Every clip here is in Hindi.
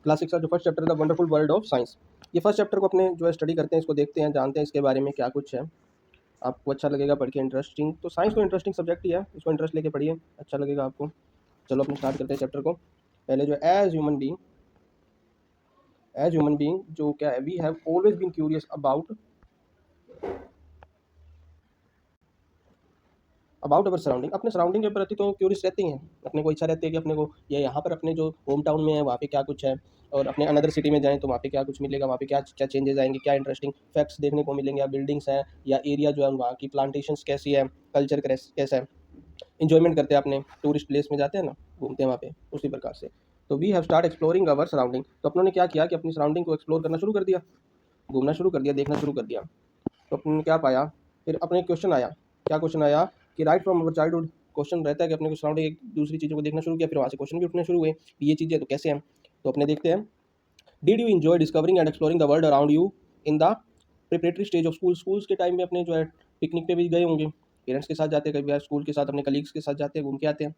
क्लास 6 का जो फर्स्ट चैप्टर है the wonderful world of science. ये फर्स्ट चैप्टर को अपने जो है स्टडी करते हैं, इसको देखते हैं, जानते हैं इसके बारे में क्या कुछ है। आपको अच्छा लगेगा पढ़ के, इंटरेस्टिंग। तो साइंस तो इंटरेस्टिंग सब्जेक्ट ही है, इसको इंटरेस्ट लेके पढ़िए, अच्छा लगेगा आपको। चलो अपने स्टार्ट करते हैं चैप्टर को। पहले जो एज ह्यूमन बीइंग जो क्या है, we have always been curious about our surrounding. अपने सराउंडिंग के प्रति तो क्यूरियस रहते ही हैं, अपने को इच्छा रहती है कि अपने को ये यहाँ पर अपने जो होम टाउन में है वहाँ पे क्या कुछ है, और अपने अनदर सिटी में जाएँ तो वहाँ पे क्या कुछ मिलेगा, वहाँ पे क्या क्या चेंजेस आएंगे, क्या इंटरेस्टिंग फैक्ट्स देखने को मिलेंगे, या बिल्डिंग्स हैं, या एरिया जो है वहाँ की प्लांटेशंस कैसी है, कल्चर कैसा है, इंजॉयमेंट करते हैं अपने टूरिस्ट प्लेस में जाते हैं ना, घूमते हैं वहाँ पे, उसी प्रकार से। तो we have start exploring our surrounding. तो अपनों ने क्या किया कि अपनी सराउंडिंग को एक्सप्लोर करना शुरू कर दिया, घूमना शुरू कर दिया, देखना शुरू कर दिया। तो अपने ने क्या पाया, फिर अपने क्वेश्चन आया, क्या क्वेश्चन आया कि right from our childhood, question रहता है कि अपने को सराउंडिंग एक दूसरी चीज़ों को देखना शुरू किया, फिर वहाँ से क्वेश्चन भी उठने शुरू हुए कि ये चीज़ें तो कैसे हैं। तो अपने देखते हैं, did you enjoy discovering and exploring the world around you in the preparatory stage of schools के टाइम में अपने जो है पिकनिक पे भी गए होंगे, पेरेंट्स के साथ जाते हैं, कभी बार स्कूल के साथ अपने कलीग्स के साथ जाते हैं, घूम के आते हैं।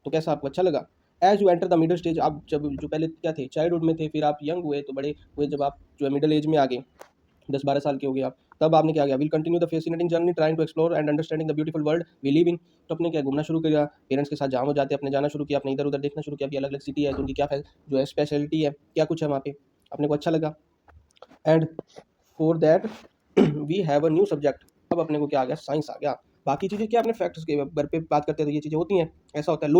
तो कैसा आपको अच्छा लगा। As you enter the middle stage, आप जब जो पहले क्या थे, चाइल्डहुड में थे, फिर आप यंग हुए तो बड़े हुए, जब आप जो है मिडिल एज में आ गए, 10-12 साल के हो गए आप, तब आपने क्या किया, will continue the fascinating journey trying to explore and understanding the beautiful world we live in. तो अपने क्या घूमना शुरू किया, पेरेंट्स के साथ जहाँ वो जाते अपने जाना शुरू किया, अपने इधर उधर देखना शुरू किया, अलग अलग सिटी है तो उनकी क्या जो है स्पेशलिटी है, क्या कुछ है वहाँ पे, अपने को अच्छा लगा। And for that we have a new subject. अब अपने को क्या आ गया, साइंस आ गया। बाकी चीज़ें क्या अपने फैक्ट्स के घर पे बात करते हैं तो ये चीज़ें होती हैं, ऐसा होता है।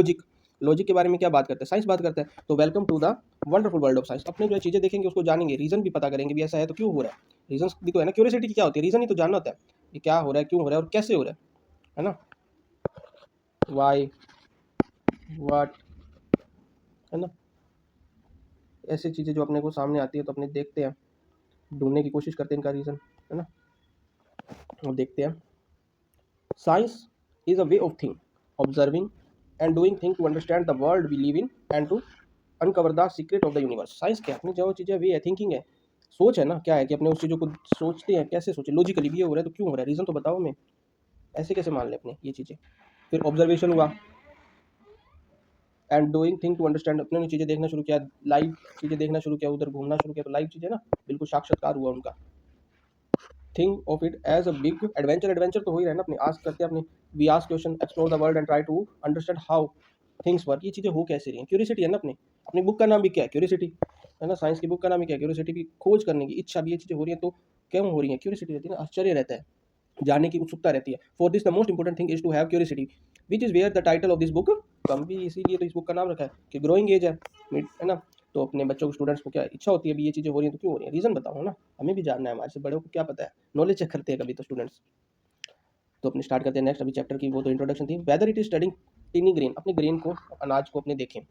लॉजिक के बारे में क्या बात करते हैं, साइंस बात करते हैं। तो welcome to the wonderful world of science. अपने जो चीज़ें देखेंगे उसको जानेंगे, रीज़न भी पता करेंगे भी ऐसा है तो क्यों हो रहा है, रीजन भी तो है ना, क्यूरियोसिटी की क्या होती है, रीज़न ही तो जानना होता है कि क्या हो रहा है, क्यों हो रहा है और कैसे हो रहा है ना, वाई, वाट, है ना, ऐसी चीज़ें जो अपने को सामने आती है तो अपने देखते हैं, ढूंढने की कोशिश करते हैं इनका रीज़न, है ना, और देखते हैं। Science is a way of thinking, observing, and doing things to understand the world we live in and to uncover the secret of the universe. Science क्या है, अपनी जो चीज़ें वे है, थिंकिंग है, सोच है ना, क्या है कि अपने उस चीज़ों को सोचते हैं, कैसे सोचे, लॉजिकली भी ये हो रहा है तो क्यों हो रहा है, रीज़न तो बताओ हमें, ऐसे कैसे मान लें अपने ये चीज़ें। फिर ऑब्जर्वेशन हुआ, and doing thing to understand, अपने ने चीज़ें देखना शुरू किया, लाइव चीज़ें देखना शुरू किया, उधर घूमना शुरू किया, तो लाइव चीज़ें ना बिल्कुल साक्षात्कार हुआ उनका। Think of it as a big adventure तो हो ही रहा है ना, अपने आस्क करते हैं अपने, we ask question, explore the world and try to understand how things work. ये चीज़ें हो कैसे रही हैं, क्यूरियोसिटी है ना अपने, अपनी बुक का नाम भी क्या है, क्यूरियोसिटी, है ना, साइंस की बुक का नाम ही क्या है, क्यूरियोसिटी भी, खोज करने की इच्छा भी, ये चीज़ें हो रही है तो क्यों हो रही है, क्यूरियोसिटी रहती है ना, आश्चर्य रहता है, जानने की उत्सुकता रहती है। For this the most important thing is to have curiosity, which is where the title of this book come भी, इसीलिए तो इस बुक का नाम रखा है कि ग्रोइंग एज है ना। तो अपने बच्चों को, स्टूडेंट्स को क्या इच्छा होती है भी, ये चीज़ें हो रही हैं तो क्यों हो रही है, रीज़न बताओ ना, हमें भी जानना है, हमारे से बड़ों को क्या पता है, नॉलेज चेक करते हैं कभी तो स्टूडेंट्स। तो अपने स्टार्ट करते हैं नेक्स्ट, अभी चैप्टर की वो तो इंट्रोडक्शन थी। Whether it is studying tiny grain, अपने ग्रेन को, अनाज को अपने देखें,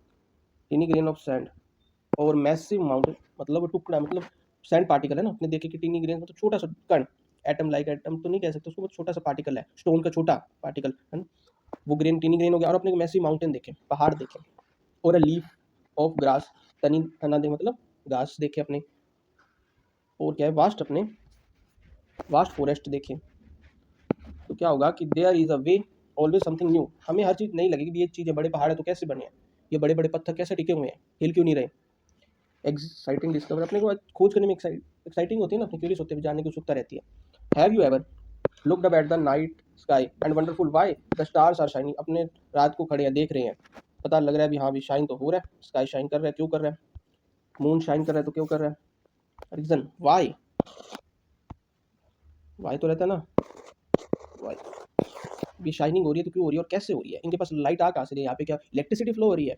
टीनी ग्रेन ऑफ सैंड और मैसिव माउंटेन, मतलब टुकड़ा, मतलब सैंड पार्टिकल है ना, अपने देखे कि टीनी ग्रेन मतलब छोटा सा कण, एटम लाइक एटम तो नहीं कह सकते उसको, बहुत छोटा सा पार्टिकल है, स्टोन का छोटा पार्टिकल है ना, वो ग्रेन, टीनी ग्रेन हो गया। और अपने मैसिव माउंटेन देखें, पहाड़ देखें, और अ लीफ ऑफ ग्रास, तनी तना दे मतलब घास देखे अपने, और क्या है, वास्ट, अपने वास्ट फॉरेस्ट देखें। तो क्या होगा कि there is a way always something new, हमें हर चीज़ नहीं लगेगी भी ये चीज़ें, बड़े पहाड़ है तो कैसे बने हैं, ये बड़े बड़े पत्थर कैसे टिके हुए हैं, हिल क्यों नहीं रहे। एक्साइटिंग डिस्कवर, अपने को खोज करने में एक्साइटिंग होती है ना, अपनी क्यूरियस होते हैं, जानने की उत्सुकता रहती है। Have you ever looked up at the night sky and wonderful why the stars are shining, अपने रात को खड़े हैं, देख रहे हैं, पता लग रहा है भी हाँ भी शाइन तो हो रहा है, स्काई शाइन कर रहा है, क्यों कर रहा है, मून शाइन कर रहा है तो क्यों कर रहा है, रीजन वाई, वाई तो रहता है ना, वाई भी शाइनिंग हो रही है तो क्यों हो रही है और कैसे हो रही है, इनके पास लाइट आ कहाँ से रही है, यहाँ पे क्या इलेक्ट्रिसिटी फ्लो हो रही है,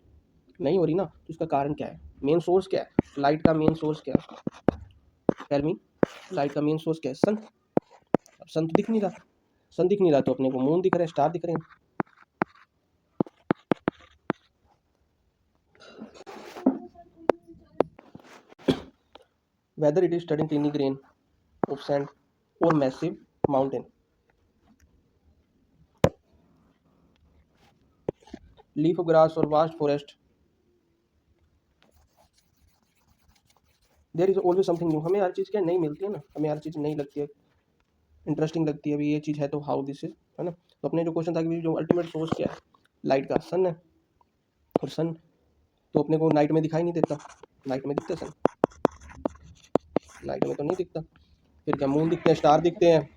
नहीं हो रही ना, तो इसका कारण क्या है, मेन सोर्स क्या है, लाइट का मेन सोर्स क्या है, टेल मी, लाइट का मेन सोर्स क्या है, सन। अब सन तो दिख नहीं रहा, सन दिख नहीं रहा तो अपने को मून दिख रहा है, स्टार दिख रहे हैं। Whether it is studying tiny grain of sand और massive mountain, leaf of grass और vast forest, there is always something new, हमें हर चीज़ क्या नहीं मिलती है ना, हमें हर चीज़ नहीं लगती है, इंटरेस्टिंग लगती है, अभी ये चीज़ है तो हाउ दिस इज, है ना। तो अपने जो क्वेश्चन था कि जो अल्टीमेट सोर्स क्या है, लाइट का सन है, और सन तो अपने को नाइट में दिखाई नहीं देता, नाइट में दिखता है सन? नाइट में तो नहीं दिखता। फिर क्या मून दिखते हैं, स्टार दिखते हैं।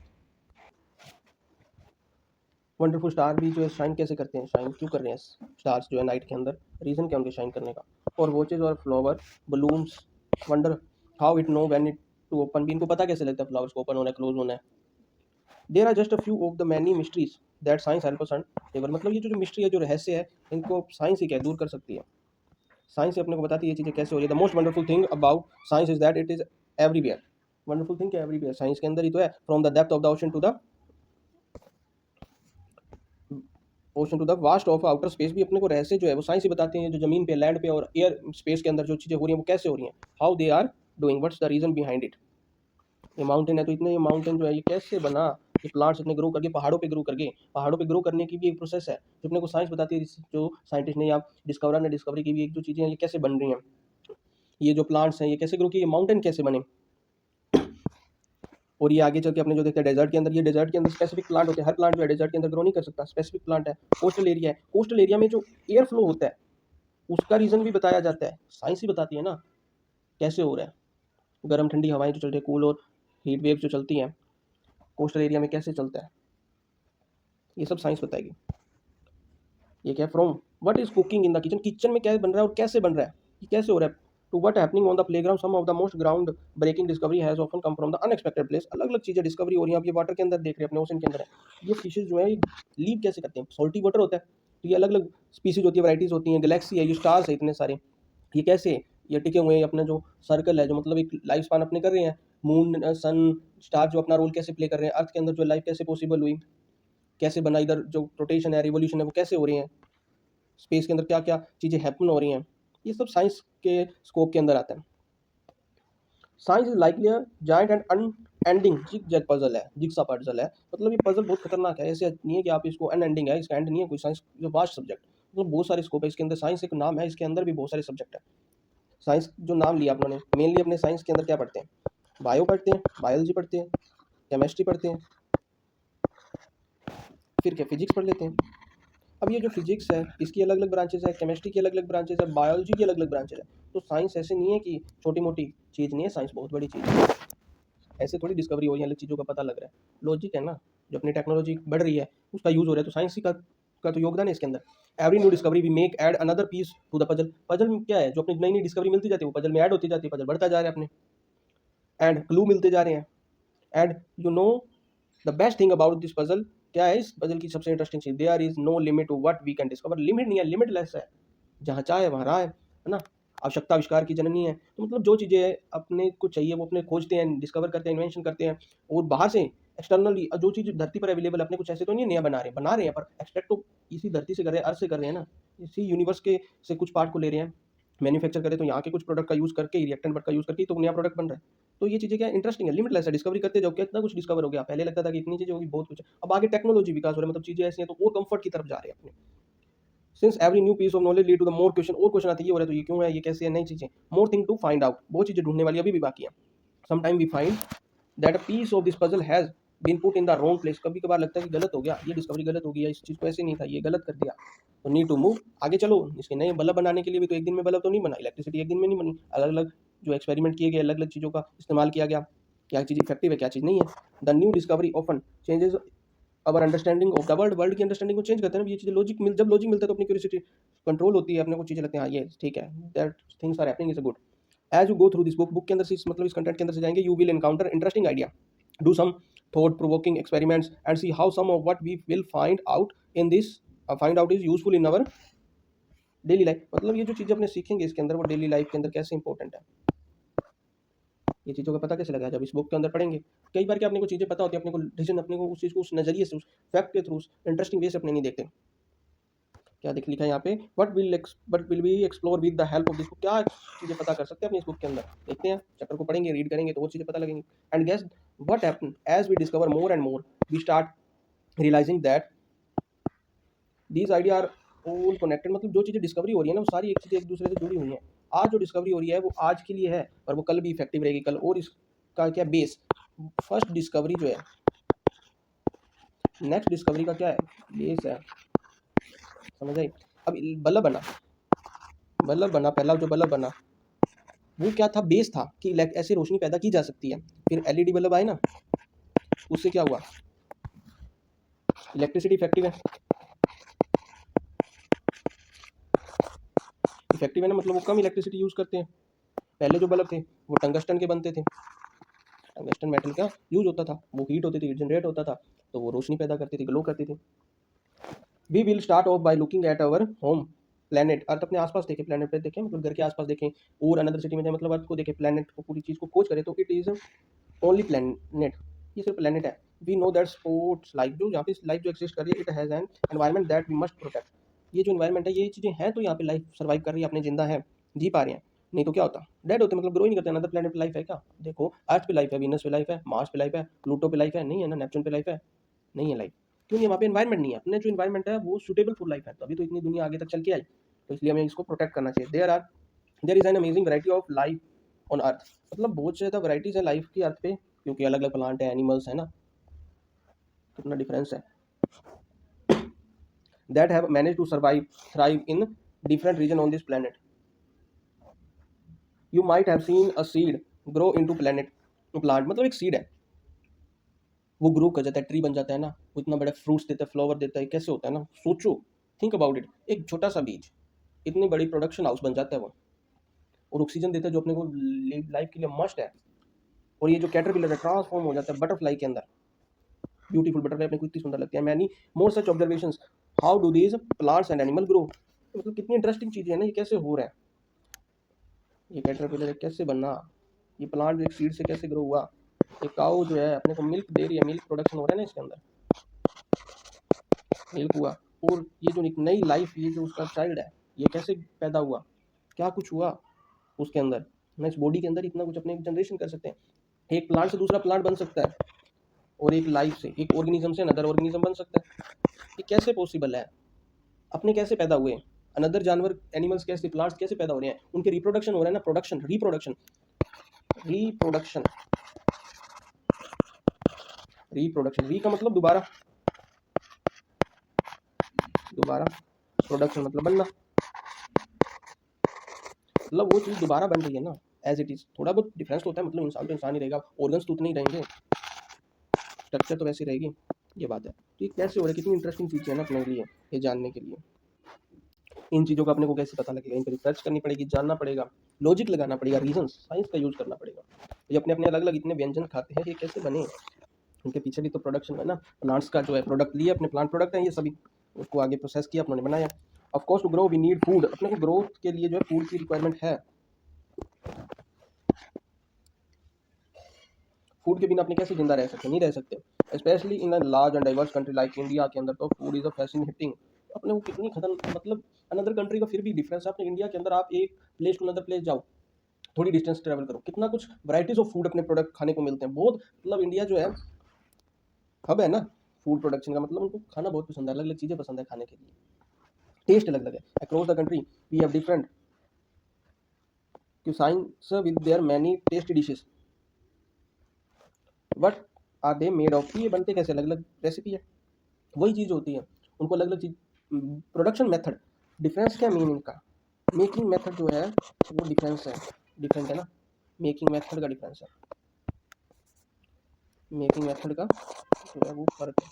वंडरफुल स्टार भी जो है शाइन कैसे करते हैं, शाइन क्यों कर रहे हैं स्टार्स जो है नाइट के अंदर, रीज़न क्या उनके शाइन करने का। और वॉचेज और flower balloons wonder how it know when it to open, भी इनको पता कैसे लगता है फ्लावर्स को ओपन होना है क्लोज होना है। There are just a few of the many mysteries that science help us endeavour, मतलब ये जो मिस्ट्री है, जो रहस्य है, इनको साइंस ही क्या दूर कर सकती है। साइंस अपने को बताती है ये चीज़ें कैसे हो रही है। The most wonderful thing about science is that it is everywhere. Wonderful thing क्या एवरीवेयर, साइंस के अंदर ही तो है। From the depth of the ocean to the vast of outer space, भी अपने को रहस्य जो है वो साइंस ही बताते हैं। जो जमीन पे, लैंड पे और एयर स्पेस के अंदर जो चीज़ें हो रही हैं वो कैसे हो रही हैं, how they are doing, what's the reason behind it. ये माउंटेन है तो इतने, ये माउंटेन जो है ये कैसे बना, ये प्लांट्स इतने ग्रो करके पहाड़ों पे ग्रो करके, पहाड़ों पे ग्रो करने की भी एक प्रोसेस है जो अपने को साइंस बताती है। जो साइंटिस्ट ने या डिस्कवरर ने डिस्कवरी की भी एक जो चीज़ें हैं ये कैसे बन रही हैं, ये जो प्लांट्स हैं ये कैसे ग्रो किए, ये माउंटेन कैसे बने। और ये आगे चल के अपने जो देखते हैं डेजर्ट के अंदर, ये डेजर्ट के अंदर स्पेसिफिक प्लांट होते हैं। हर प्लांट जो है डेजर्ट के अंदर ग्रो नहीं कर सकता, स्पेसिफिक प्लांट है। कोस्टल एरिया है, कोस्टल एरिया में जो एयर फ्लो होता है उसका रीज़न भी बताया जाता है, साइंस ही बताती है ना कैसे हो रहा है। गर्म ठंडी हवाएं जो चल रही है, कूल और हीट वेव जो चलती हैं कोस्टल एरिया में कैसे चलता है, ये सब साइंस बताएगी। ये क्या है, from what is cooking in the kitchen, kitchen में क्या बन रहा है और कैसे बन रहा है, ये कैसे हो रहा है, to what happening on the playground, some of the most ground breaking discovery has often come from the unexpected place. अलग अलग चीज़ें डिस्कवरी हो रही हैं। आप ये वाटर के अंदर देख रहे हैं, अपने ओशन के अंदर है, ये फिशेज जो है लीव कैसे करते हैं, सॉल्टी वाटर होता है तो ये अलग अलग स्पीसीज होती है, वैराइटीज होती हैं, गैलेक्सी है, ये स्टार्स है इतने सारे, ये कैसे ये टिके हुए हैं। अपना जो सर्कल है, जो मतलब एक लाइफ स्पान अपने कर रहे हैं, मून सन स्टार जो अपना रोल कैसे प्ले कर रहे हैं, अर्थ के अंदर जो लाइफ कैसे पॉसिबल हुई, कैसे बना, इधर जो रोटेशन है, रिवोल्यूशन है वो कैसे हो रही है, स्पेस के अंदर क्या क्या चीज़ें हैपन हो रही हैं, ये सब साइंस के स्कोप के अंदर आता है। Science is likely a giant and unending jigsaw puzzle है, जिग्सा पजल है, मतलब ये पजल बहुत खतरनाक है। ऐसे नहीं है कि आप इसको अनएंडिंग है, इसका एंड नहीं है कोई। साइंस जो वास्ट सब्जेक्ट, मतलब बहुत सारे स्कोप है इसके अंदर। साइंस एक नाम है, इसके अंदर भी बहुत सारे सब्जेक्ट है। साइंस जो नाम लिया आपने मेनली अपने साइंस के अंदर क्या पढ़ते हैं, बायो पढ़ते हैं, बायोलॉजी पढ़ते हैं, केमिस्ट्री पढ़ते हैं, फिर क्या फिजिक्स पढ़ लेते हैं। अब ये जो फिजिक्स है इसकी अलग अलग ब्रांचेस है, केमिस्ट्री की अलग अलग ब्रांचेस है, बायोलॉजी की अलग अलग ब्रांचेस है। तो साइंस ऐसे नहीं है कि छोटी मोटी चीज़ नहीं है, साइंस बहुत बड़ी चीज़ है। ऐसे थोड़ी डिस्कवरी हो रही है, अलग चीज़ों का पता लग रहा है, लॉजिक है ना। जो अपनी टेक्नोलॉजी बढ़ रही है उसका यूज़ हो रहा है, तो साइंस का तो योगदान है इसके अंदर। Every new discovery we make add another piece to the puzzle. Puzzle में क्या है, जो अपनी नई नई डिस्कवरी मिलती जाती है वो पजल में ऐड होती जाती है, पजल बढ़ता जा रहा है अपने, एंड क्लू मिलते जा रहे हैं। And you know the best thing about this puzzle, क्या है इस पजल की सबसे इंटरेस्टिंग चीज, there is no limit to what we can discover. Limit नहीं है, लिमिटलेस है, जहाँ चाहे वहाँ राह है ना। आवश्यकता आविष्कार की जननी है, तो मतलब जो चीज़ें अपने को चाहिए वो अपने खोजते हैं, डिस्कवर करते हैं, इन्वेंशन करते हैं। और बाहर से एक्सटर्नली जो चीज़ धरती पर अवेलेबल है, अपने कुछ ऐसे तो नहीं नया बना रहे हैं, पर एक्सट्रैक्ट तो इसी धरती से कर रहे हैं, अर्थ से कर रहे हैं ना। इसी यूनिवर्स के से कुछ पार्ट को ले रहे हैं, मैन्युफैक्चर करें तो यहाँ के कुछ प्रोडक्ट का यूज़ करके, रिएक्टेंट का यूज़ करके तो नया प्रोडक्ट बन रहा है। तो ये चीज़ें क्या इंटरेस्टिंग है, लिमिटलेस है, डिस्कवरी करते जाओ कितना कुछ डिस्कवर हो गया। पहले लगता था कि इतनी चीज़ें होगी, बहुत कुछ। अब आगे टेक्नोलॉजी विकास हो रहा है, मतलब चीज़ें ऐसी हैं तो और कंफर्ट की तरफ जा रहे हैं अपने। Since every new piece of knowledge lead to the more question, और क्वेश्चन आते ही हो रहा है तो ये क्यों है, ये कैसे है, नई चीज़ें, more thing to find out, बहुत चीज़ें ढूंढने वाली अभी भी बाकी है। Sometime we find that a piece of this puzzle has been put in the wrong place. कभी कभार लगता है कि गलत हो गया, ये डिस्कवरी गलत हो गई, इस चीज़ को ऐसे नहीं था, ये गलत कर दिया, तो नीड टू मूव, आगे चलो। इसके नए बल्ब बनाने के लिए भी तो एक दिन में बल्ब तो नहीं बना, इलेक्ट्रिसिटी एक दिन में नहीं बनी। अलग अलग जो एक्सपेरिमेंट किए गए, अलग अलग चीज़ों का इस्तेमाल किया गया, क्या चीज़ इफेक्टिव है क्या चीज़ नहीं है। The new discovery often changes our understanding of the world, world की अंडरस्टैंडिंग को चेंज करते हैं ना। ये चीज़ें जब लॉजिक मिलता है तो अपनी क्यूरियोसिटी कंट्रोल होती है, अपने को चीज़ें लगती हैं हाँ ये ठीक है, that things are happening is a good. As you go through this book, book के अंदर से मतलब इस कंटेंट के अंदर से जाएंगे, you will encounter interesting idea, do some thought provoking experiments and see how some of what we will find out in this find out is useful in our daily life. मतलब ये जो चीज़ें अपने सीखेंगे इसके अंदर वो डेली लाइफ के अंदर कैसे इंपॉर्टेंट है, ये चीज़ों का पता कैसे लगा जब इस बुक के अंदर पढ़ेंगे। कई बार क्या अपने को चीज़ें पता होती है, अपने को डिसीजन अपने को उस चीज़ को उस नज़रिए से, उस फैक्ट के थ्रू, इंटरेस्टिंग वे से अपने नहीं देखते। क्या देख लिखा है यहाँ पे, what will be explore with the help of this book, क्या चीज़ें पता कर सकते हैं अपनी इस बुक के अंदर। देखते हैं, चैप्टर को पढ़ेंगे, रीड करेंगे तो वो चीज़ें पता लगेंगी। And guess what happen as we discover more and more, we start realizing that these idea are all connected. मतलब जो चीज़ें डिस्कवरी हो रही है ना वो सारी एक चीज़ एक दूसरे से जुड़ी हुई हैं। आज जो डिस्कवरी हो रही है वो आज के लिए है, पर वो कल भी इफेक्टिव रहेगी कल। और इसका क्या बेस, फर्स्ट डिस्कवरी जो है, नेक्स्ट डिस्कवरी का क्या है, बेस है, समझ आई। अब बल्ब बना, पहला जो बल्ब बना वो क्या था, बेस था कि ऐसे रोशनी पैदा की जा सकती है। फिर एलईडी बल्ब आए ना, उससे क्या हुआ, इलेक्ट्रिसिटी इफेक्टिव है। इफेक्टिव है ना, मतलब वो कम इलेक्ट्रिसिटी यूज़ करते हैं। पहले जो बल्ब थे वो टंगस्टन के बनते थे, टंगस्टन मेटल का यूज होता था, वो हीट होती थी, हीट जनरेट होता था, तो वो रोशनी पैदा करती थी, ग्लो करती थी। We will start off by looking at our home planet, earth अपने आसपास देखें, प्लेनेट पे देखें मतलब घर के आसपास देखें, और अनदर सिटी में जाए मतलब अर्थ को देखें, प्लेनेट को, पूरी चीज़ को खोज करें, तो इट इज़ ओनली प्लेनेट, ये सिर्फ प्लेनेट है। We know that supports life, जो यहाँ पे लाइफ जो एक्सिस्ट कर रही है, it has an environment that we must protect. ये जो इन्वायरमेंट है, ये चीज़ें हैं तो यहाँ पे लाइफ सर्वाइव कर रही है, अपने जिंदा है, जी पा रहे हैं, नहीं तो क्या होता, डेड होते, मतलब ग्रो ही नहीं करते। अनदर प्लेनेट पे लाइफ है क्या, देखो अर्थ पे लाइफ है, वीनस पे लाइफ है, मार्स पे लाइफ है, प्लूटो पे लाइफ है, नहीं है ना, नेपच्यून पे लाइफ है, नहीं है लाइफ। क्यों नहीं है, वहाँ पे एनवायरमेंट नहीं है, अपने जो इन्वायरमेंट है वो सुटेबल फॉर लाइफ है, तभी तो इतनी दुनिया आगे तक चल के आई, तो इसलिए हमें इसको प्रोटेक्ट करना चाहिए। There is an amazing variety of life on earth, मतलब बहुत ज़्यादा वैराइटीज है लाइफ की अर्थ पे, क्योंकि अलग अलग प्लांट है, एनिमल्स है ना, कितना डिफरेंस है, that have manage to survive thrive in different region on this planet. You might have seen a seed grow into planet, plant मतलब एक सीड है, वो ग्रो कर जाता है, ट्री बन जाता है ना, वो इतना बड़ा फ्रूट्स देता है, फ्लावर देता है, कैसे होता है ना, सोचो, थिंक अबाउट इट, एक छोटा सा बीज इतनी बड़ी प्रोडक्शन हाउस बन जाता है वो, और ऑक्सीजन देता है जो अपने को लाइफ के लिए मस्ट है। और ये जो कैटरपिलर है ट्रांसफॉर्म हो जाता है बटरफ्लाई के अंदर, ब्यूटीफुल बटरफ्लाई अपने को इतनी सुंदर लगती है। Many more such observations, how do these plants and animal grow, मतलब कितनी इंटरेस्टिंग चीज़ें हैं ना, ये कैसे हो रहा है, ये कैटरपिलर कैसे बना, ये प्लांट एक सीड से कैसे ग्रो हुआ, ये काऊ जो है अपने को मिल्क दे रही है, मिल्क प्रोडक्शन हो रहा है ना इसके अंदर, मिल्क हुआ, और ये जो एक नई लाइफ, ये जो उसका चाइल्ड है, ये कैसे पैदा हुआ, क्या कुछ हुआ उसके अंदर ना, इस बॉडी के अंदर इतना कुछ अपने जनरेशन कर सकते हैं, एक प्लांट से दूसरा प्लांट बन सकता है, और एक लाइफ से, एक ऑर्गेनिज्म से अनदर ऑर्गेनिज्म बन सकता है, ये कैसे पॉसिबल है, अपने कैसे पैदा हुए, अनदर जानवर, एनिमल्स कैसे, प्लांट्स कैसे पैदा हो रहे हैं, उनके रिप्रोडक्शन हो रहा है ना, प्रोडक्शन, रिप्रोडक्शन, रिप्रोडक्शन, रिप्रोडक्शन, री का मतलब दोबारा, दोबारा, प्रोडक्शन मतलब बनना, मतलब वो चीज़ दोबारा बन रही है ना, एज इट इज़, थोड़ा बहुत डिफरेंस होता है, मतलब इंसान तो इंसान ही रहेगा, ऑर्गन्स तो उतने ही रहेंगे, स्ट्रक्चर तो वैसी रहेगी, ये बात है। तो ये कैसे हो रहा है, कितनी इंटरेस्टिंग चीज़ है ना अपने लिए, ये जानने के लिए, इन चीज़ों का अपने को कैसे पता लगेगा, इन पर रिसर्च करनी पड़ेगी, जानना पड़ेगा, लॉजिक लगाना पड़ेगा, रीजन, साइंस का यूज़ करना पड़ेगा। ये अपने अपने अलग अलग इतने व्यंजन खाते हैं, ये कैसे बने, उनके पीछे भी तो प्रोडक्शन है ना, प्लांट्स का जो है प्रोडक्ट लिए, अपने प्लांट प्रोडक्ट है ये सभी, उसको आगे प्रोसेस किया, अपने बनाया। Of course to grow we need food, अपने को ग्रोथ के लिए जो है फूड की रिक्वायरमेंट है, फूड के बिना अपने कैसे जिंदा रह सकते, नहीं रह सकते, specially in a large and diverse country like India के अंदर, तो फूड इज अ फैसिनेटिंग, अपने को कितनी खतरन, मतलब अनदर कंट्री का फिर भी डिफरेंस है, अपने इंडिया के अंदर आप एक प्लेस टू अनदर प्लेस जाओ, थोड़ी डिस्टेंस ट्रेवल करो, कितना कुछ वैराइटीज ऑफ फूड अपने प्रोडक्ट खाने को मिलते हैं, बहुत, मतलब इंडिया जो है हब है ना फूड प्रोडक्शन का, मतलब उनको खाना बहुत पसंद है, अलग अलग चीज़ें पसंद है खाने के लिए, टेस्ट अलग अलग है, across the country we have different cuisines with their many tasty dishes, what are they made of, ये बनते कैसे, अलग अलग रेसिपी है, वही चीज़ होती है, उनको अलग अलग चीज, प्रोडक्शन मेथड डिफरेंस क्या मेन इनका, मेकिंग मेथड जो है वो डिफरेंस है, डिफरेंट है ना, मेकिंग मेथड का डिफरेंस है, मेकिंग मेथड का जो है वो फर्क है,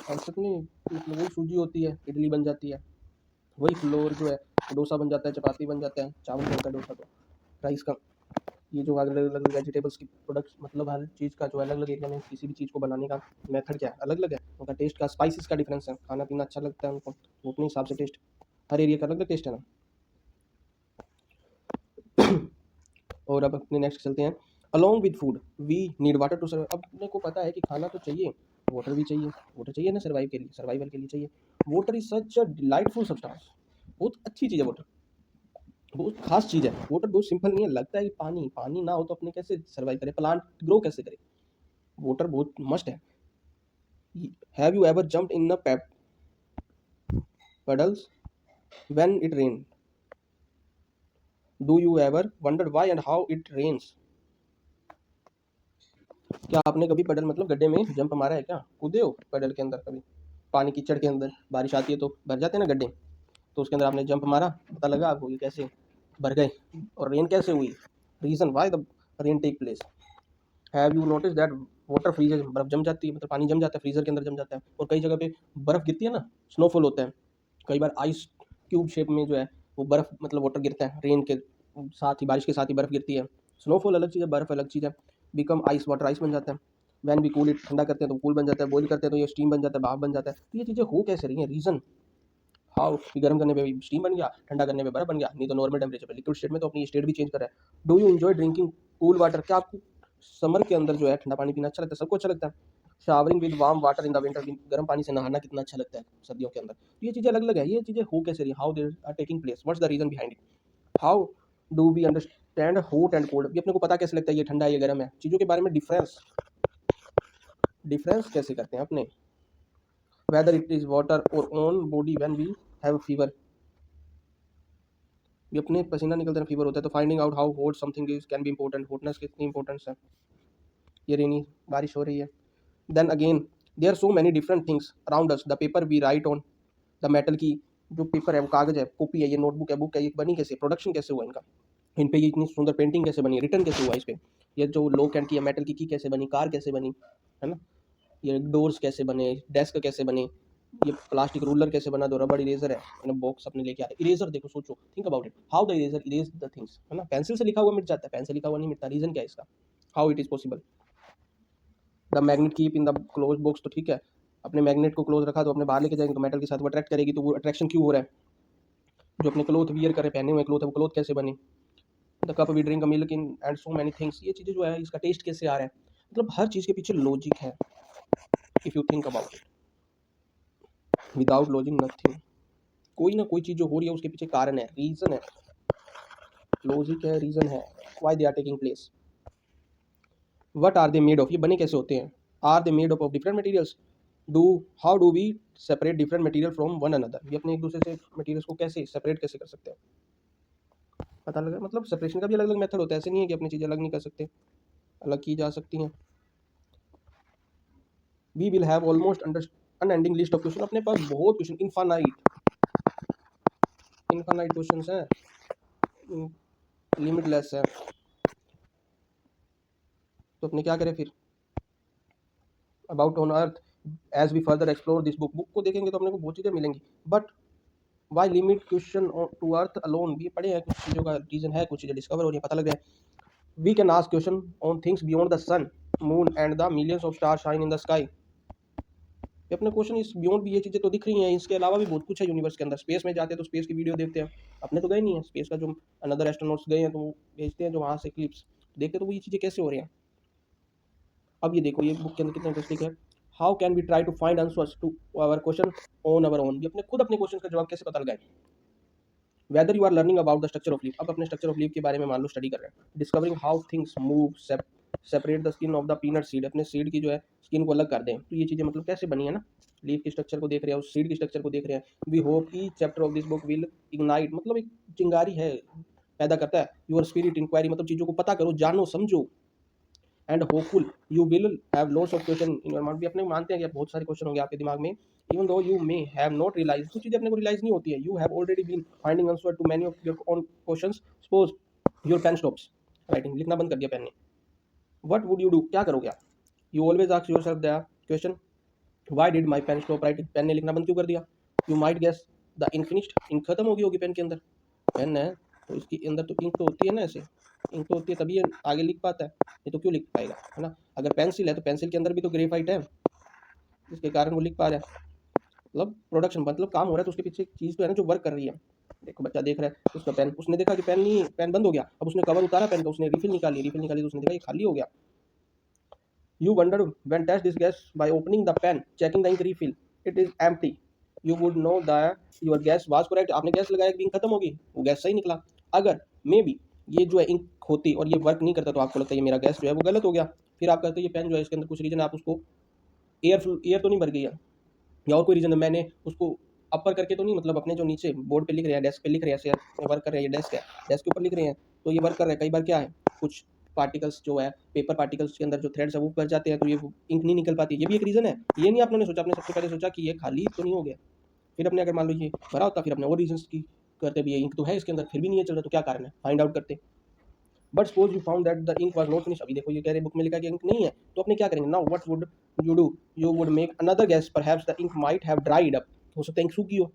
कॉन्सेप्ट नहीं, मतलब वही सूजी होती है, इडली बन जाती है, वही फ्लोर जो है डोसा बन जाता है, चपाती बन जाता है, चावल बनता है डोसा, तो राइस का, ये जो अलग अलग वेजिटेबल्स की प्रोडक्ट्स, मतलब हर चीज़ का जो अलग अलग एरिया में किसी भी चीज़ को बनाने का मेथड क्या है, अलग अलग है, उनका टेस्ट का, स्पाइसेस का डिफरेंस है, खाना पीना अच्छा लगता है उनको, वो अपने हिसाब से टेस्ट, हर एरिया का अलग अलग टेस्ट है ना। और अब अपने नेक्स्ट चलते हैं, along with food we need water to survive, अब अपने को पता है कि खाना तो चाहिए, वाटर भी चाहिए, वाटर चाहिए ना सर्वाइव के लिए, सर्वाइवल के लिए चाहिए, water is such a delightful substance, बहुत अच्छी चीज़ है वाटर, बहुत खास चीज़ है वाटर, बहुत सिंपल नहीं है, लगता है कि पानी, पानी ना हो तो अपने कैसे सर्वाइव करें, प्लांट ग्रो कैसे करें, वाटर बहुत मस्ट है। Have you ever jumped in a puddles when it rained, do you ever wonder why and how it rains, क्या आपने कभी पडल मतलब गड्ढे में जंप मारा है क्या, कूदे हो पडल के अंदर कभी, पानी कीचड़ के अंदर, बारिश आती है तो भर जाते हैं ना गड्ढे, तो उसके अंदर आपने जंप मारा, पता लगा आपको कि कैसे, भर गए। और रेन कैसे हुई, reason why the rain take place. Have you notice that water freezes, बर्फ जम जाती है, मतलब पानी जम जाता है, फ्रीजर के अंदर जम जाता है। और कई जगह पे बर्फ़ गिरती है ना, स्नोफॉल होता है, कई बार आइस क्यूब शेप में जो है वो बर्फ़, मतलब वाटर गिरता है रेन के साथ ही, बारिश के साथ ही बर्फ़ गिरती है। स्नोफॉल अलग चीज़ है, बर्फ़ अलग चीज़ है। बिकम आइस, वाटर आइस बन जाता है। वैन भी कूल इट, ठंडा करते हैं तो कूल बन जाता है, बॉयल करते हैं तो ये स्टीम बन जाता है, भाप बन जाता है। तो ये चीज़ें हो कैसे रही हैं, रीज़न हाउ कि गर्म करने पे स्टीम बन गया, ठंडा करने पे बर्फ बन गया, नहीं तो नॉर्मल टेम्परेचर पे लिक्विड स्टेट में तो अपनी स्टेट भी चेंज कर रहा है। Do you enjoy drinking cool water, क्या आपको समर के अंदर जो है ठंडा पानी पीना अच्छा लगता है, सबको अच्छा लगता है। Showering with warm water in the winter, गर्म पानी से नहाना कितना अच्छा लगता है सर्दियों के अंदर। तो ये चीज़ें अलग अलग है, ये चीज़ें हो कैसे रही, how they are taking place, what's the reason behind it, how do we understand hot and cold, ये अपने को पता कैसे लगता है ये ठंडा है ये गर्म है, चीज़ों के बारे में डिफरेंस डिफरेंस कैसे करते हैं अपने। वेदर इट इज़ वाटर और own body when we have fever, ये अपने पसीना निकलता है फीवर होता है। तो finding out how hot something is can be important, hotness कितनी इंपॉर्टेंस है। ये रेनी बारिश हो रही है। Then again there are so many different things around us, the paper we write on, the metal की जो पेपर है, वो कागज है, कॉपी है, ये नोटबुक है, बुक है, ये बनी कैसे, प्रोडक्शन कैसे हुआ इनका, इन पे ये इतनी सुंदर पेंटिंग कैसे बनी, रिटर्न कैसे हुआ इस पे, ये जो लोक एंड की मेटल की कैसे बनी, कार कैसे बनी, है ना, ये डोर्स कैसे बने, डेस्क कैसे बने, ये प्लास्टिक रूलर कैसे बना, दो रबड़ इरेजर है ना, बॉक्स अपने लेके आए, इरेजर देखो, सोचो, think about it, how the eraser erase the things, है ना, पेंसिल से लिखा हुआ मिट जाता है, पेन से लिखा हुआ नहीं मिटता, रीजन क्या है इसका, how it is possible. The magnet keep in the close box, तो ठीक है, अपने मैग्नेट को क्लोज रखा तो अपने बाहर लेके जाएंगे तो मेटल के साथ वो अट्रैक्ट करेगी, तो वो अट्रैक्शन क्यों हो रहा है, जो अपने क्लोथ वियर करे, पहने हुए क्लोथ है, वो क्लोथ कैसे बनी, the cup we drink milk in and so many things, ये चीज़ें जो है इसका टेस्ट कैसे आ रहा है, मतलब हर चीज़ के पीछे लॉजिक है, if you think about it, without logic nothing, कोई ना कोई चीज़ जो हो रही है उसके पीछे कारण है, रीज़न है, लॉजिक है, रीज़न है, why they are taking place. What are they made of, ये बने कैसे होते हैं, are they made of different materials, do how do we separate different material from one another, ये अपने एक दूसरे से मटेरियल्स को कैसे सेपरेट कैसे कर सकते हैं, पता लगा, मतलब सेपरेशन का भी अलग अलग मेथड होता है, ऐसे नहीं है कि अपनी चीज़ें अलग नहीं कर सकते, अलग की जा सकती हैं। We will have almost unending list of question, अपने पास बहुत क्वेश्चन, इनफानाइट क्वेश्चन है, लिमिटलेस है, तो अपने क्या करें फिर, about on earth as we further explore this book को देखेंगे तो अपने को बहुत चीज़ें मिलेंगी, but why limit question to earth alone, भी पढ़े हैं कुछ चीज़ों का रीज़न है, कुछ चीज़ें डिस्कवर हो रही है, पता लग रहा है। We can ask question on things beyond the sun moon and the millions of star shine in the sky, अपने क्वेश्चन इस बियॉन्ड भी ये चीज़ें तो दिख रही हैं, इसके अलावा भी बहुत कुछ है यूनिवर्स के अंदर, स्पेस में जाते हैं तो स्पेस की वीडियो देखते हैं, अपने तो गए नहीं है स्पेस का, जो अनदर एस्ट्रोनॉट्स गए हैं तो वो भेजते हैं जो वहाँ से क्लिप्स देखते, तो वो ये चीज़ें कैसे हो रही हैं। अब ये देखो ये बुक के अंदर कितना इंटरेस्टिंग है, how can we try to find answers to our question on our own, ये अपने खुद अपने क्वेश्चन का जवाब कैसे पता लगाए। Whether you are learning about the structure of leaf, अब अपने स्ट्रक्चर ऑफ लीफ के बारे में मान लो स्टडी कर रहे हैं, discovering how things move, separate the skin of the peanut seed, अपने सीड की जो है स्किन को अलग कर दें, तो ये चीज़ें मतलब कैसे बनी है ना, लीफ की स्ट्रक्चर को देख रहे हैं, उस सीड की स्ट्रक्चर को देख रहे हैं। We hope each chapter of this book will ignite, मतलब एक चिंगारी है, पैदा करता है, योर स्पिरिट इंक्वायरी, मतलब चीज़ों को पता करो, जानो, समझो, and hopeful you will have lots of question in your mind, भी अपने मानते हैं कि बहुत सारे क्वेश्चन होंगे आपके दिमाग में, even though you may have not realize, कुछ चीज़ें अपने को रियलाइज नहीं होती है, you have already been finding answer to many of your own questions, suppose your pen stops writing, लिखना बंद कर दिया पेन ने, व्हाट वुड यू डू, क्या करोगे आप, you always ask yourself the question why did my pen stop writing, pen ने लिखना बंद क्यों कर दिया, you might guess the ink finished, ink खत्म हो गई होगी पेन के अंदर, पेन है तो इसके अंदर तो इंक तो होती है ना, ऐसे इंक तो होती है तभी ये आगे लिख पाता है, ये तो क्यों लिख पाएगा, है ना, अगर पेंसिल है तो पेंसिल के अंदर भी तो ग्रेफाइट है, जिसके कारण वो लिख पा रहा है, मतलब प्रोडक्शन, मतलब काम हो रहा है, तो उसके पीछे एक चीज़ तो है ना जो वर्क कर रही है। देखो बच्चा देख रहा है उसका पेन, उसने देखा कि पेन नहीं, पेन बंद हो गया, अब उसने कवर उतारा पेन का, उसने रिफिल निकाली तो उसने देखा ये खाली हो गया। You wondered when test this gas by opening the pen, checking the ink refill. It is empty. You would know that your guess was correct. आपने गैस लगाया कि इंक खत्म होगी, वो गैस सही निकला। अगर मे बी ये जो है इंक होती और ये वर्क नहीं करता तो आपको लगता है ये मेरा गैस जो है वो गलत हो गया, फिर आप कहते हो ये पेन जो है इसके अंदर कुछ रीजन, आप उसको एयर तो नहीं भर गई है, या और कोई रीजन है, मैंने उसको अपर करके तो नहीं, मतलब अपने जो नीचे बोर्ड पे लिख रहे हैं, डेस्क पे लिख रहे हैं, ऐसे वर्क कर रहे हैं, ये डेस्क है, डेस्क के ऊपर लिख रहे हैं तो ये वर्क कर रहा है, कई बार क्या है कुछ पार्टिकल्स जो है पेपर पार्टिकल्स के अंदर जो थ्रेड्स है वो भर जाते हैं, तो ये इंक नहीं निकल पाती, ये भी एक रीज़न है, ये नहीं आपने सोचा, आपने सबसे पहले सोचा कि ये खाली तो नहीं हो गया, फिर अपने अगर मान लो ये भरा होता फिर अपने और रीजन की करते भी ये इंक तो है इसके अंदर, फिर भी नहीं ये चल रहा, तो क्या कारण है, फाइंड आउट करते। But suppose you found that the ink was not finish, अभी देखो ये कह रहे बुक में लिखा कि इंक नहीं है, तो अपने क्या करेंगे, now what would you do, you would make another guess, perhaps the ink might have dried up, हो सकता है इंक सूखी हो,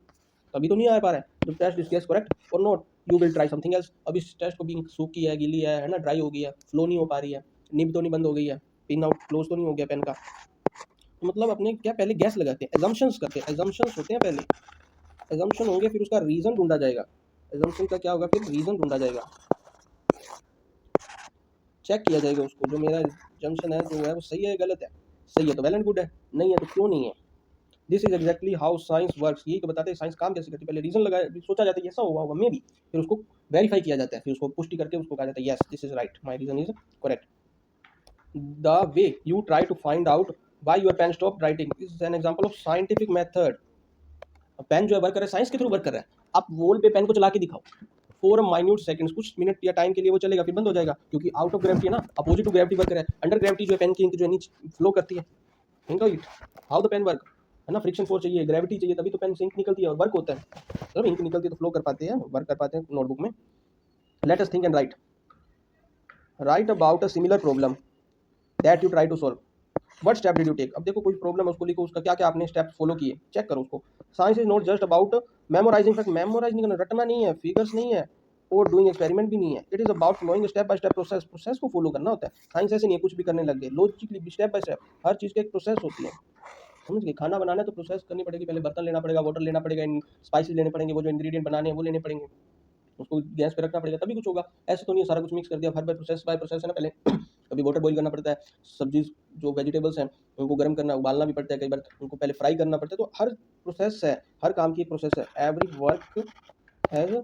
तभी तो नहीं आ पा रहा है, तो टेस्ट दिस गैस करेक्ट और not, you will try something else, अब इस टेस्ट को भी इंक सूखी है, गीली है ना, ड्राई हो गई है, फ्लो नहीं हो पा रही है, निब तो नहीं बंद हो गई है, पिन आउट क्लोज तो नहीं हो गया पेन का, तो मतलब अपने क्या पहले गैस लगाते हैं, एजम्पशंस करते हैं, एजम्पशंस होते हैं पहले, एजम्पशन होंगे फिर उसका रीजन ढूंढा जाएगा, एजम्पशन का क्या होगा, फिर रीजन ढूंढा जाएगा, चेक किया जाएगा उसको, जो मेरा जंक्शन है जो है वो सही है गलत है, सही है तो वेल एंड गुड है, नहीं है तो क्यों नहीं है। This is exactly how science works, यही तो बताते हैं साइंस काम कैसे करती है, पहले रीजन लगाया, सोचा जाता है ऐसा हुआ होगा मे बी, फिर उसको वेरीफाई किया जाता है, फिर उसको पुष्टि करके उसको कहा जाता है yes this is right, my reason is correct. The way you try to find out why your pen stop writing is an example of scientific method. Pen जो है वर्क कर रहा है, साइंस के थ्रू वर्क कर रहा है, आप वॉल पे पेन को चला के दिखाओ फॉर माइन्यूट सेकंड्स, कुछ मिनट या टाइम के लिए वो चलेगा, फिर बंद हो जाएगा, क्योंकि आउट ऑफ ग्रेविटी है ना, अपोजिट टू ग्रेविटी वर्क कर रहा है, अंडर ग्रेविटी जो है पेन की इंक जो है नीचे फ्लो करती है, think of it how the pen work, है ना, फ्रिक्शन फोर्स चाहिए, ग्रेविटी चाहिए, तभी तो पेन से इंक निकलती है और वर्क होता है, जब इंक निकलती है तो फ्लो कर पाते हैं, वर्क कर पाते हैं नोटबुक में। Let us think and write, write about a similar problem that you try to solve, what step did you take, अब देखो कोई प्रॉब्लम है उसको लिखो, उसका क्या क्या आपने स्टेप फॉलो किए, चेक करो उसको। Science is not just about memorizing fact, memorize नहीं करना, रटना नहीं है, फिगर्स नहीं है और डूइंग एक्सपेरिमेंट भी नहीं है, it is about following step by step process, process को फॉलो करना होता है, साइंस ऐसे नहीं है कुछ भी करने लग गए, लॉजिकली स्टेप बाय स्टेप, हर चीज़ की एक प्रोसेस होती है, समझ गए, खाना बनाना है तो प्रोसेस करनी पड़ेगी, पहले बर्तन लेना पड़ेगा, वाटर लेना पड़ेगा, स्पाइसेस लेने पड़ेंगे, वो जो इंग्रेडिएंट बनाने हैं वो लेने पड़ेंगे, उसको गैस पे रखना पड़ेगा तभी कुछ होगा, ऐसे तो नहीं है सारा कुछ मिक्स कर दिया, हर बाय प्रोसेस है ना, पहले कभी वाटर बॉईल करना पड़ता है, सब्जी जो वेजिटेबल्स हैं उनको गर्म करना, उबालना भी पड़ता है, कई बार उनको पहले फ्राई करना पड़ता है, तो हर प्रोसेस है, हर काम की एक प्रोसेस है, एवरी वर्क हैज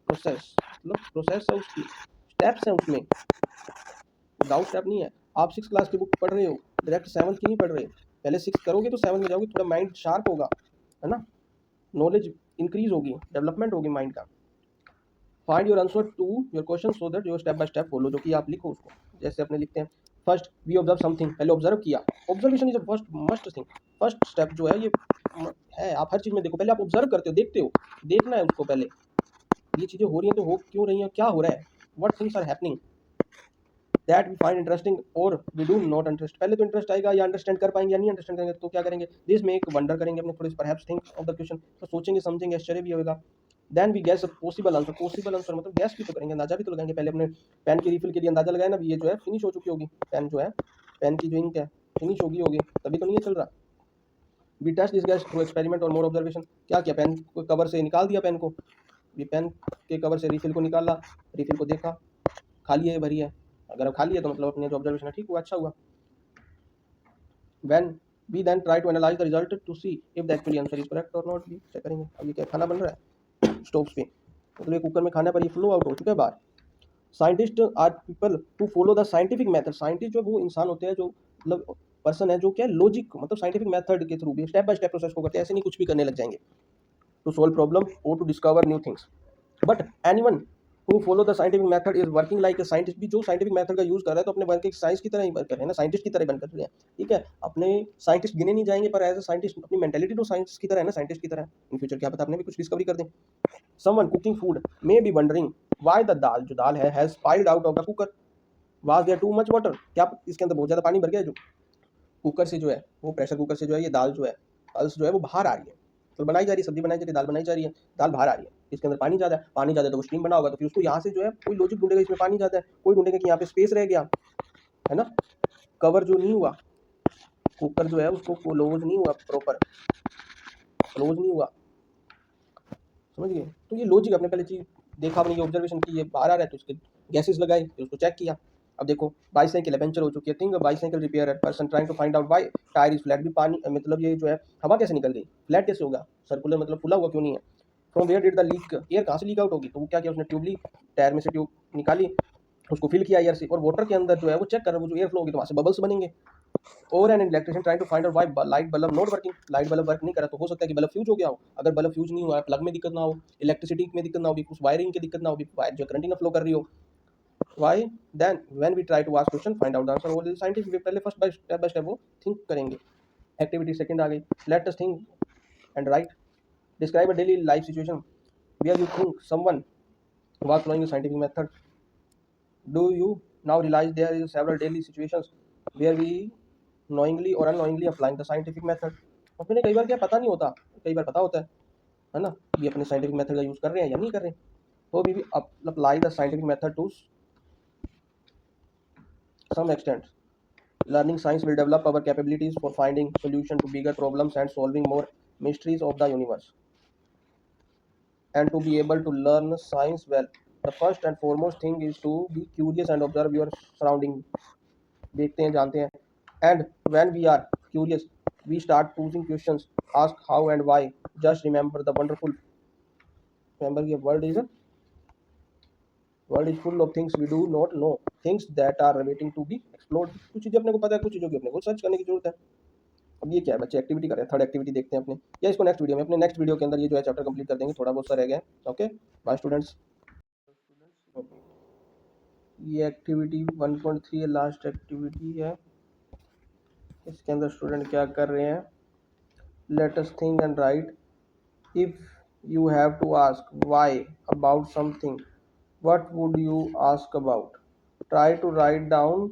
प्रोसेस, मतलब प्रोसेस है उसकी, स्टेप्स हैं उसमें, विदाउट स्टेप नहीं है। आप 6 क्लास की बुक पढ़ रहे हो, डायरेक्ट 7th की नहीं पढ़ रहे, पहले 6 करोगे तो 7th में जाओगे, थोड़ा माइंड शार्प होगा, है ना, नॉलेज इंक्रीज होगी, डेवलपमेंट होगी माइंड का। Find your answer to your question so that your step by step follow, जो कि आप लिखो उसको, जैसे अपने लिखते हैं फर्स्ट वी ऑब्जर्व समथिंग, पहले ऑब्जर्व किया, observation is first must thing, first step जो है ये है, आप हर चीज़ में देखो, पहले आप ऑब्जर्व करते हो, देखते हो, देखना है उसको पहले, ये चीज़ें हो रही हैं तो हो क्यों रही हैं, क्या हो रहा है, what things are happening that we find interesting और वी डू नॉट इंटरेस्ट, पहले तो इंटरेस्ट आएगा, या अंडरस्टैंड कर पाएंगे या नहीं अंडरस्टैंड करेंगे, तो क्या करेंगे, दिस में एक वंडर करेंगे अपने थोड़े, perhaps think of the question, तो सोचेंगे समथिंग, आश्चर्य भी होगा, then we guess possible answer, possible answer मतलब गैस भी तो करेंगे, अंदाजा भी तो लगाएंगे, पहले अपने पेन की रिफिल के लिए अंदाजा लगाया ना, ये जो है फिनिश हो चुकी होगी, पेन जो है, पेन की जो इंक है फिनिश होगी तभी तो नहीं चल रहा। We test this guess through experiment और मोर ऑब्जर्वेशन, क्या किया, पेन को कवर से निकाल दिया, पेन को, ये पेन के कवर से रिफिल को निकाला, रिफिल को देखा, खाली है भरी है, अगर खाली है तो मतलब अपने जो ऑब्जर्वेशन है ठीक हुआ, अच्छा हुआ। when we then try to analyze the result to see if the actual answer is correct or not, भी चेक करेंगे। अब ये क्या खाना बन रहा है स्टोव पे, मतलब ये कुकर में खाना पर ये फ्लो आउट हो चुका है बाहर। Scientist are people who follow the scientific method, scientist जो वो इंसान होते हैं जो मतलब पर्सन है जो क्या लॉजिक मतलब साइंटिफिक मेथड के थ्रू भी स्टेप बाय स्टेप प्रोसेस को करते हैं, ऐसे नहीं कुछ भी करने लग जाएंगे, टू सॉल्व प्रॉब्लम और to discover new things. But anyone who follow the scientific method is working like a scientist, भी जो साइंटिफिक मेथड का यूज कर रहा है तो अपने वर्क एक साइंस की तरह ही वर्क कर रहे हैं ना, साइंटिस्ट की तरह बन कर रहे हैं, ठीक है, अपने साइंटिस्ट गिने नहीं जाएंगे पर एज ए साइंटिस्ट अपनी मेंटेलिटी तो साइंस की तरह है ना, साइंटिस्ट की तरह, इन फ्यूचर क्या पता अपने भी कुछ डिस्कवरी कर दें। Someone cooking food may be wondering why the dal, जो दाल है has spilled out of the cooker, was there too much water, क्या इसके अंदर बहुत ज्यादा पानी भर गया है, जो कुकर से जो है वो प्रेशर कुकर से जो है ये दाल जो है पल्स जो है वो बाहर आ रही है, तो बनाई जा रही है, सब्जी बनाई जा रही है, दाल बनाई जा रही है, दाल बाहर आ रही है, इसके अंदर पानी ज़्यादा है, पानी ज़्यादा है तो वो स्टीम बना होगा, तो फिर उसको यहाँ से जो है कोई लॉजिक ढूंढेगा इसमें पानी ज़्यादा है, कोई ढूंढेगा कि यहाँ पे स्पेस रह गया, है ना, कवर जो नहीं हुआ, कुकर जो है उसको क्लोज नहीं हुआ, प्रॉपर क्लोज नहीं हुआ, समझ गए, तो ये लॉजिक अपने पहले चीज़ देखा, अपने ये ऑब्जर्वेशन की, ये बाहर आ रहा है तो उसके गैसेस लगाए, फिर उसको चेक किया। अब देखो बाईसाइकिल है, पंचर हो चुकी है, थिंक बाईसाइकिल रिपेयर है, person trying to find out why tyre is flat, भी पानी मतलब ये जो है हवा कैसे निकल गई, फ्लैट कैसे होगा, सर्कुलर मतलब फुला हुआ क्यों नहीं है, from where did the leak, air कहाँ से लीक आउट होगी, तो वो क्या किया उसने, ट्यूब ली, टायर में से ट्यूब निकाली, उसको फिल किया एयर से, और वाटर के अंदर जो है वो चेक कर रहा है, वो जो एयर फ्लो होगी तो वहाँ से बबल्स बनेंगे, और an electrician trying to find out why light bulb not working, light bulb work नहीं कर रहा, तो हो सकता है कि बल्ब फ्यूज हो गया हो, अगर बल्ब फ्यूज नहीं हुआ है, प्लग में दिक्कत ना हो, इलेक्ट्रिसिटी में दिक्कत ना हो, कुछ वायरिंग की दिक्कत ना हो, वायर जो करंट ना फ्लो कर रही हो, why then when we try to ask question find out answer, वो साइंटिफिक वे पहले फर्स्ट बाय स्टेप वो थिंक करेंगे। एक्टिविटी सेकंड आ गई, let us think and write, describe a daily life situation, where you think someone was following a scientific method. Do you now realize there is several daily situations where we knowingly or unknowingly applying the scientific method. अपने कई बार क्या पता नहीं होता, कई बार पता होता है ना, ये अपने साइंटिफिक मेथड का यूज कर रहे हैं या नहीं कर रहे हैं. तो we apply the scientific method to some extent. Learning science will develop our capabilities for finding solution to bigger problems and solving more mysteries of the universe. And to be able to learn science well, the first and foremost thing is to be curious and observe your surrounding. देखते हैं, जानते हैं. And when we are curious, we start posing questions, ask how and why. Just remember the wonderful. Remember, the world is full of things we do not know, things that are waiting to be explored. कुछ चीज़ें अपने को पता है, कुछ चीज़ों की अपने को सर्च करने की जरूरत है. अब ये क्या है, बच्चे एक्टिविटी कर रहे हैं, थर्ड एक्टिविटी देखते हैं अपने, या इसको नेक्स्ट वीडियो में, अपने नेक्स्ट वीडियो के अंदर ये जो है चैप्टर कंप्लीट कर देंगे, थोड़ा बहुत सा रह गया है. Okay, bye students. ये एक्टिविटी 1.3 लास्ट एक्टिविटी है. इसके अंदर स्टूडेंट क्या कर रहे हैं, let us think and write. If you have to ask why about something, what would you ask about? Try to write down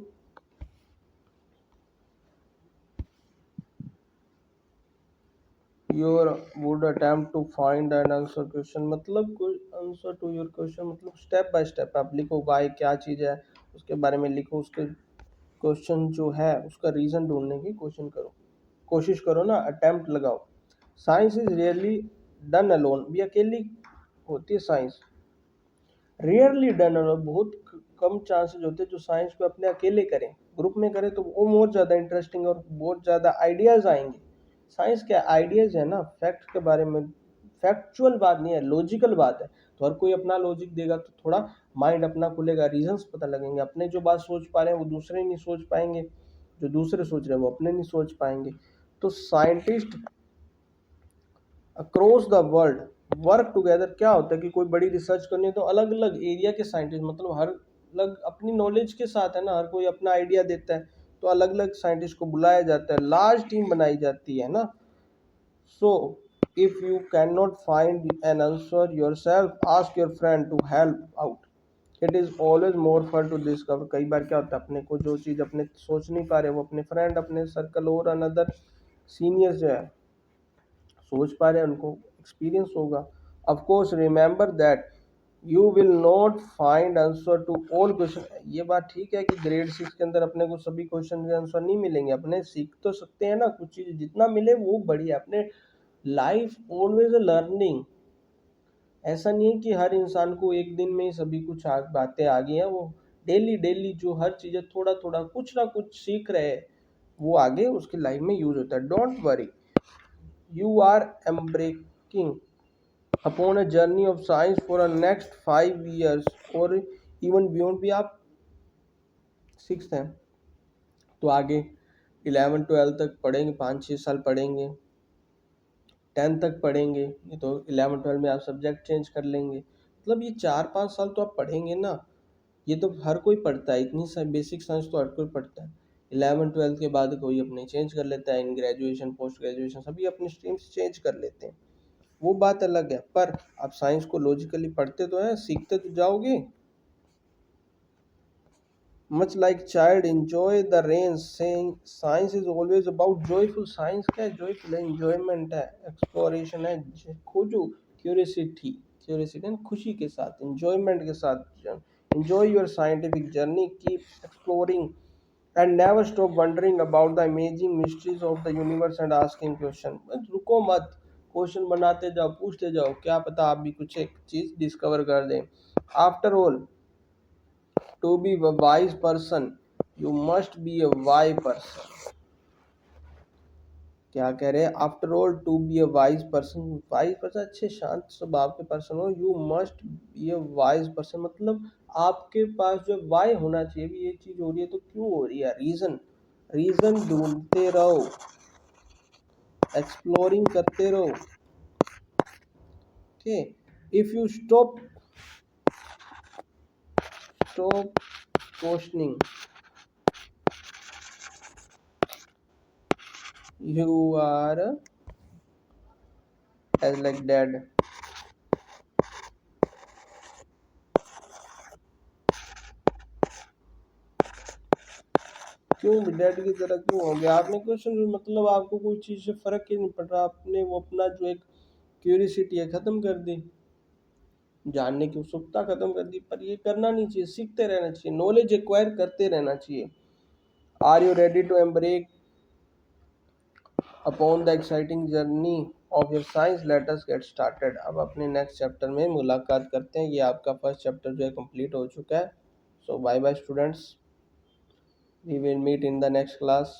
your would attempt to find and answer question. मतलब कोई आंसर टू योर क्वेश्चन, मतलब स्टेप बाय स्टेप आप लिखो वाई क्या चीज़ है, उसके बारे में लिखो, उसके क्वेश्चन जो है उसका रीज़न ढूंढने की कोशिश करो ना, अटेम्प्ट लगाओ. Science is rarely done alone, भी अकेली होती है साइंस. रेयरली डन अलोन, बहुत कम चांसेस होते हैं जो साइंस को अपने अकेले करें. ग्रुप में करें तो वो बहुत ज़्यादा इंटरेस्टिंग और बहुत ज़्यादा आइडियाज़ आएंगे. साइंस क्या आइडियाज़ है ना, फैक्ट के बारे में, फैक्चुअल बात नहीं है, लॉजिकल बात है. तो हर कोई अपना लॉजिक देगा तो थोड़ा माइंड अपना खुलेगा, रीजंस पता लगेंगे. अपने जो बात सोच पा रहे हैं वो दूसरे नहीं सोच पाएंगे, जो दूसरे सोच रहे हैं वो अपने नहीं सोच पाएंगे. तो scientist across the world work together. क्या होता है कि कोई बड़ी रिसर्च करनी है तो अलग अलग एरिया के साइंटिस्ट, मतलब हर अलग अपनी नॉलेज के साथ है ना, हर कोई अपना आइडिया देता है, तो अलग अलग साइंटिस्ट को बुलाया जाता है, लार्ज टीम बनाई जाती है ना. So if you can not find an answer yourself, ask your friend to help out. It is always more fun to discover. कई बार क्या होता है, अपने को जो चीज़ अपने सोच नहीं पा रहे वो अपने फ्रेंड, अपने सर्कल और अनदर सीनियर्स जो है सोच पा रहे हैं, उनको एक्सपीरियंस होगा. Of course remember that you will not find answer to all question. ये बात ठीक है कि ग्रेड 6 के अंदर अपने को सभी क्वेश्चन के आंसर नहीं मिलेंगे, अपने सीख तो सकते हैं ना कुछ चीज़, जितना मिले वो बढ़िया. अपने लाइफ ऑलवेज अ लर्निंग. ऐसा नहीं है कि हर इंसान को एक दिन में ही सभी कुछ बातें आ गई हैं. वो डेली डेली जो हर चीज़ें थोड़ा थोड़ा कुछ ना कुछ सीख रहे हैं, वो आगे उसकी लाइफ में यूज होता है. Don't worry, you are embarking upon a journey of science for the next 5 years or even beyond. भी आप 6th हैं तो आगे 11-12 तक पढ़ेंगे, 5-6 साल पढ़ेंगे, 10th तक पढ़ेंगे, ये तो 11-12 में आप सब्जेक्ट चेंज कर लेंगे. मतलब ये 4-5 साल तो आप पढ़ेंगे ना. ये तो हर कोई पढ़ता है, इतनी बेसिक साइंस तो हर कोई पढ़ता है. 11-12 के बाद कोई अपने चेंज कर लेता है, इन ग्रेजुएशन पोस्ट ग्रेजुएशन सभी अपनी स्ट्रीम्स चेंज कर लेते हैं, वो बात अलग है. पर आप साइंस को लॉजिकली पढ़ते तो हैं, सीखते तो जाओगे. Much like child enjoy the rain saying science is always about joyful. Science क्या है, जॉयफुल है, एंजॉयमेंट है, एक्सप्लोरेशन है. खोजो, क्यूरियोसिटी खुशी के साथ, एंजॉयमेंट के साथ. Enjoy your scientific journey, keep exploring and never stop wondering about the amazing mysteries of the universe and asking question. रुको मत, क्वेश्चन बनाते जाओ, पूछते जाओ, क्या पता आप भी कुछ एक चीज डिस्कवर कर दें. After all, to be a wise person you must be a wise person. क्या कह रहे हैं, after all to be a wise person अच्छे शांत स्वभाव के पर्सन हो. You must be a wise person, मतलब आपके पास जो वाई होना चाहिए. भी ये चीज हो रही है तो क्यों हो रही है, रीजन ढूंढते रहो, एक्सप्लोरिंग करते रहो. ठीक, if you stop questioning you are as like dead. क्यों डैड की तरह क्यों हो गया? आपने क्वेश्चन मतलब आपको कोई चीज़ से फ़र्क ही नहीं पड़ रहा, आपने वो अपना जो एक क्यूरियोसिटी है ख़त्म कर दी, जानने की उत्सुकता ख़त्म कर दी। पर ये करना नहीं चाहिए, सीखते रहना चाहिए, नॉलेज एक्वायर करते रहना चाहिए। Are you ready to embark upon the exciting journey of your science? Let us get started. अब अपने नेक्स्ट चैप्टर में मुलाकात करते हैं। ये आपका फर्स्ट चैप्टर जो है कंप्लीट हो चुका है। So bye bye students, we will meet in the next class.